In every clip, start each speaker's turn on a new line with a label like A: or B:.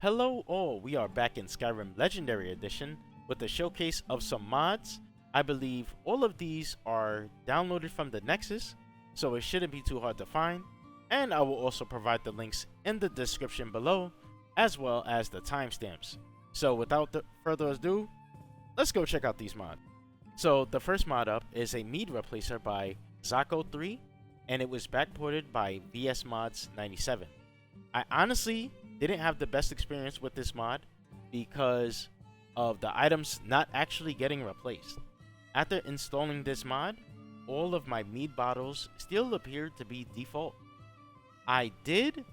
A: Hello all, we are back in Skyrim Legendary Edition with a showcase of some mods. I believe all of these are downloaded from the Nexus, so it shouldn't be too hard to find, and I will also provide the links in the description below, as well as the timestamps. So without further ado, let's go check out these mods. So the first mod up is a mead replacer by Zako3, and it was backported by VS Mods 97. I honestly didn't have the best experience with this mod because of the items not actually getting replaced. After installing this mod, all of my mead bottles still appeared to be default. I did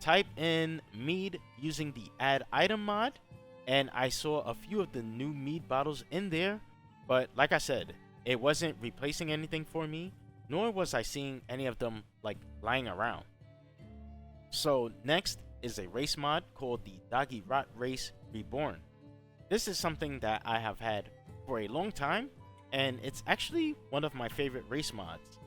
A: type in mead using the add item mod, and I saw a few of the new mead bottles in there, but like I said, it wasn't replacing anything for me, nor was I seeing any of them like lying around. So next is a race mod called the Doggy Rot Race Reborn. This is something that I have had for a long time, and it's actually one of my favorite race mods.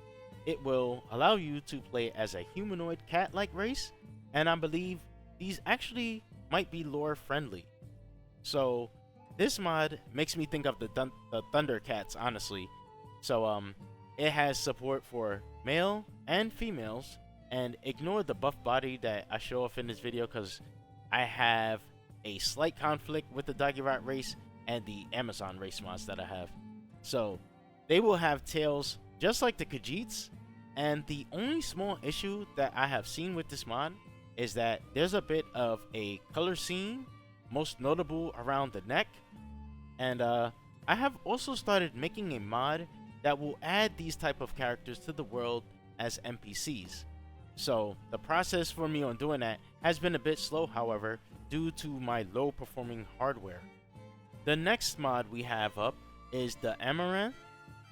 A: It will allow you to play as a humanoid cat-like race, and I believe these actually might be lore friendly. So this mod makes me think of the Thundercats, honestly. So it has support for male and females, and ignore the buff body that I show off in this video because I have a slight conflict with the Doggy Rot race and the Amazon race mods that I have. So they will have tails just like the Khajiits, and the only small issue that I have seen with this mod is that there's a bit of a color scene, most notable around the neck, and I have also started making a mod that will add these type of characters to the world as NPCs. So the process for me on doing that has been a bit slow, however, due to my low performing hardware. The next mod we have up is the Amaranth,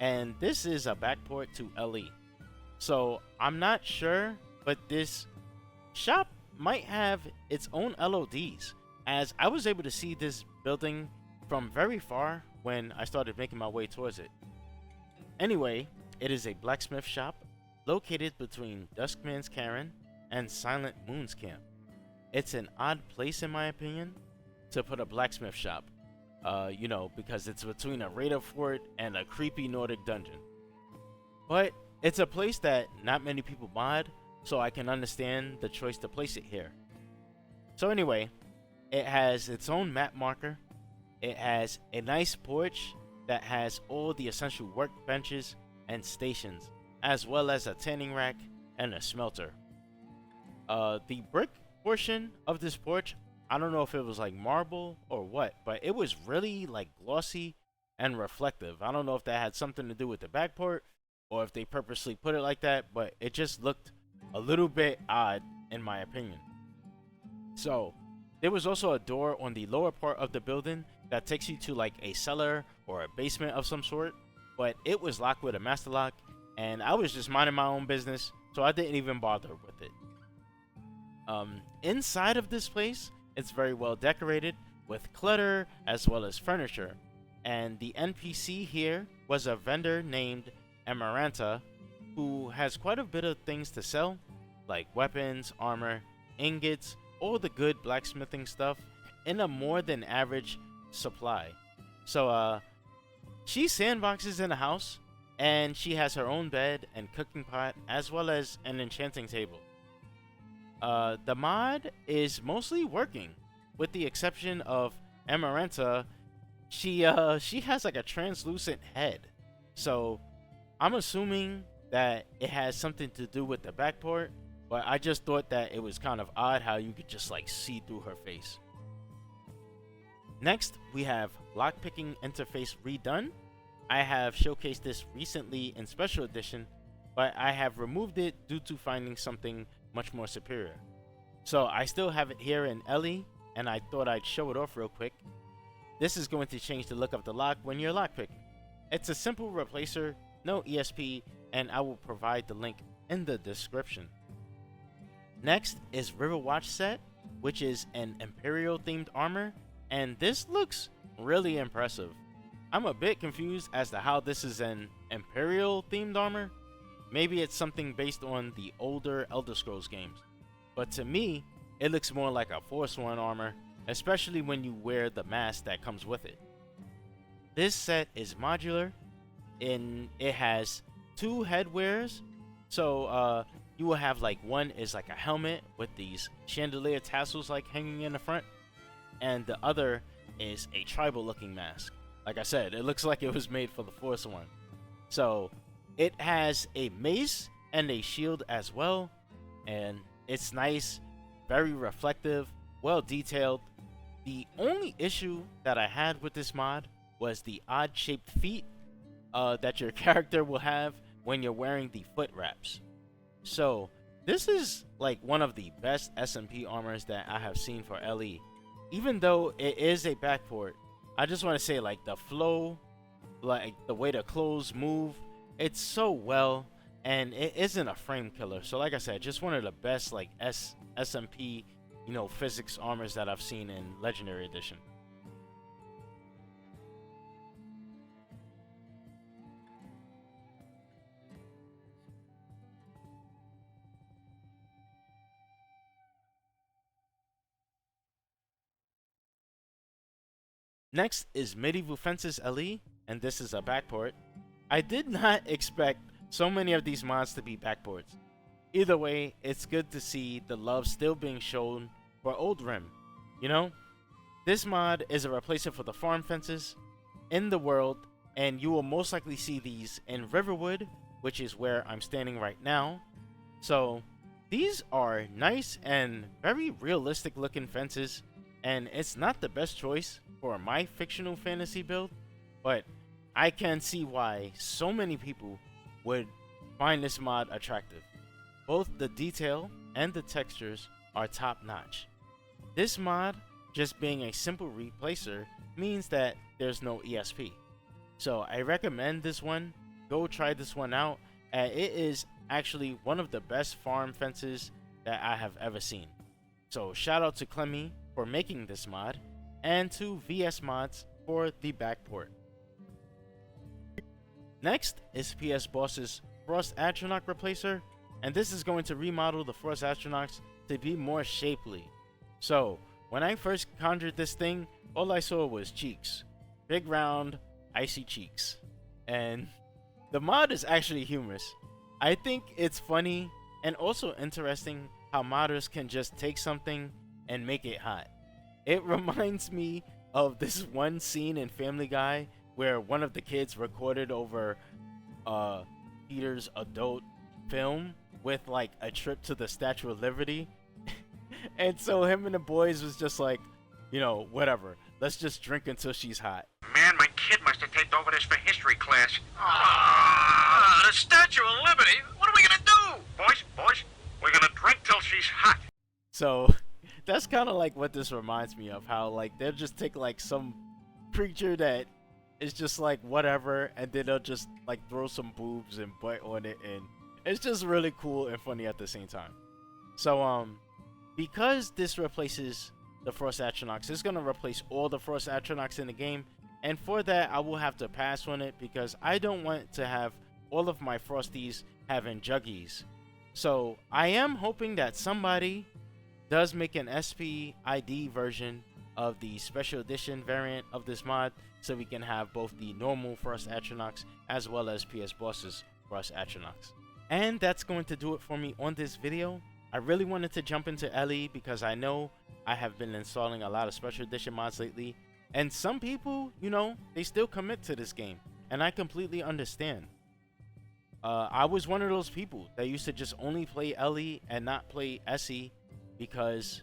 A: and this is a backport to LE. So I'm not sure, but this shop might have its own LODs, as I was able to see this building from very far when I started making my way towards it. Anyway, it is a blacksmith shop located between Duskman's Cairn and Silent Moon's Camp. It's an odd place in my opinion to put a blacksmith shop, because it's between a raider fort and a creepy Nordic dungeon. But it's a place that not many people mod, so I can understand the choice to place it here. So anyway, it has its own map marker, it has a nice porch that has all the essential workbenches and stations, as well as a tanning rack and a smelter. The brick portion of this porch, I don't know if it was like marble or what, but it was really like glossy and reflective. I don't know if that had something to do with the backport or if they purposely put it like that, but it just looked a little bit odd in my opinion. So there was also a door on the lower part of the building that takes you to like a cellar or a basement of some sort, but it was locked with a master lock, and I was just minding my own business, so I didn't even bother with it. Inside of this place, it's very well decorated with clutter as well as furniture, and the NPC here was a vendor named Amaranta, who has quite a bit of things to sell, like weapons, armor, ingots, all the good blacksmithing stuff in a more than average supply. So she sandboxes in a house, and she has her own bed and cooking pot as well as an enchanting table. The mod is mostly working, with the exception of Amaranta. She has like a translucent head, so I'm assuming that it has something to do with the backport, but I just thought that it was kind of odd how you could just like see through her face. Next, we have lockpicking interface redone. I have showcased this recently in Special Edition, but I have removed it due to finding something much more superior. So I still have it here in LE, and I thought I'd show it off real quick. This is going to change the look of the lock when you're lockpicking. It's a simple replacer, no ESP, and I will provide the link in the description. Next is Riverwatch set, which is an Imperial themed armor, and this looks really impressive. I'm a bit confused as to how this is an Imperial themed armor. Maybe it's something based on the older Elder Scrolls games, but to me it looks more like a Forsworn armor, especially when you wear the mask that comes with it. This set is modular, and it has two headwears. So you will have like one is like a helmet with these chandelier tassels like hanging in the front, and the other is a tribal looking mask. Like I said, it looks like it was made for the Force One. So it has a mace and a shield as well, and it's nice, very reflective, well detailed. The only issue that I had with this mod was the odd shaped feet that your character will have when you're wearing the foot wraps. So this is like one of the best SMP armors that I have seen for LE. Even though it is a backport, I just want to say like the flow, like the way the clothes move, it's so well, and it isn't a frame killer. So like I said, just one of the best like SMP, physics armors that I've seen in Legendary Edition. Next is Medieval Fences LE, and this is a backport. I did not expect so many of these mods to be backports. Either way, it's good to see the love still being shown for Old Rim. This mod is a replacement for the farm fences in the world, and you will most likely see these in Riverwood, which is where I'm standing right now. So these are nice and very realistic looking fences, and it's not the best choice for my fictional fantasy build, but I can see why so many people would find this mod attractive. Both the detail and the textures are top notch. This mod, just being a simple replacer, means that there's no ESP. So I recommend this one. Go try this one out. It is actually one of the best farm fences that I have ever seen. So shout out to Clemmy for making this mod, and to VS Mods for the backport. Next is PS Boss's Frost Astronaut Replacer, and this is going to remodel the Frost Astronauts to be more shapely. So when I first conjured this thing, all I saw was cheeks. Big round, icy cheeks. And the mod is actually humorous. I think it's funny and also interesting how modders can just take something and make it hot. It reminds me of this one scene in Family Guy where one of the kids recorded over Peter's adult film with like a trip to the Statue of Liberty. And so him and the boys was just like, whatever, let's just drink until she's hot.
B: Man, my kid must have taped over this for history class. The Statue of Liberty? What are we gonna do? Boys, we're gonna drink till she's hot.
A: So that's kind of like what this reminds me of, how like they'll just take like some creature that is just like whatever, and then they'll just like throw some boobs and butt on it, and it's just really cool and funny at the same time. So because this replaces the Frost Astronauts, it's gonna replace all the Frost Astronauts in the game, and for that I will have to pass on it because I don't want to have all of my Frosties having juggies. So I am hoping that somebody does make an SP ID version of the special edition variant of this mod, so we can have both the normal Frost Astronauts as well as PS Boss's Frost Astronauts. And that's going to do it for me on this video. I really wanted to jump into LE because I know I have been installing a lot of special edition mods lately, and some people, they still commit to this game, and I completely understand. I was one of those people that used to just only play LE and not play SE because,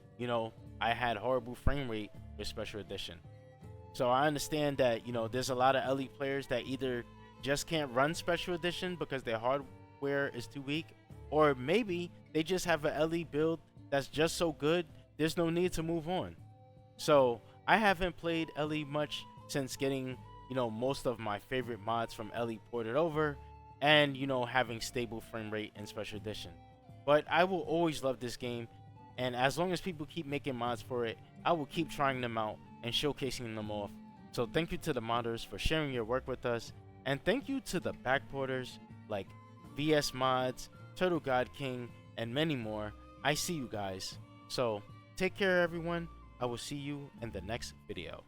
A: I had horrible frame rate with special edition. So I understand that, there's a lot of LE players that either just can't run special edition because their hardware is too weak, or maybe they just have a LE build that's just so good there's no need to move on. So I haven't played LE much since getting, most of my favorite mods from LE ported over, and having stable frame rate in special edition. But I will always love this game, and as long as people keep making mods for it, I will keep trying them out and showcasing them off. So thank you to the modders for sharing your work with us, and thank you to the backporters like VS Mods, Turtle God King, and many more. I see you guys. So take care everyone, I will see you in the next video.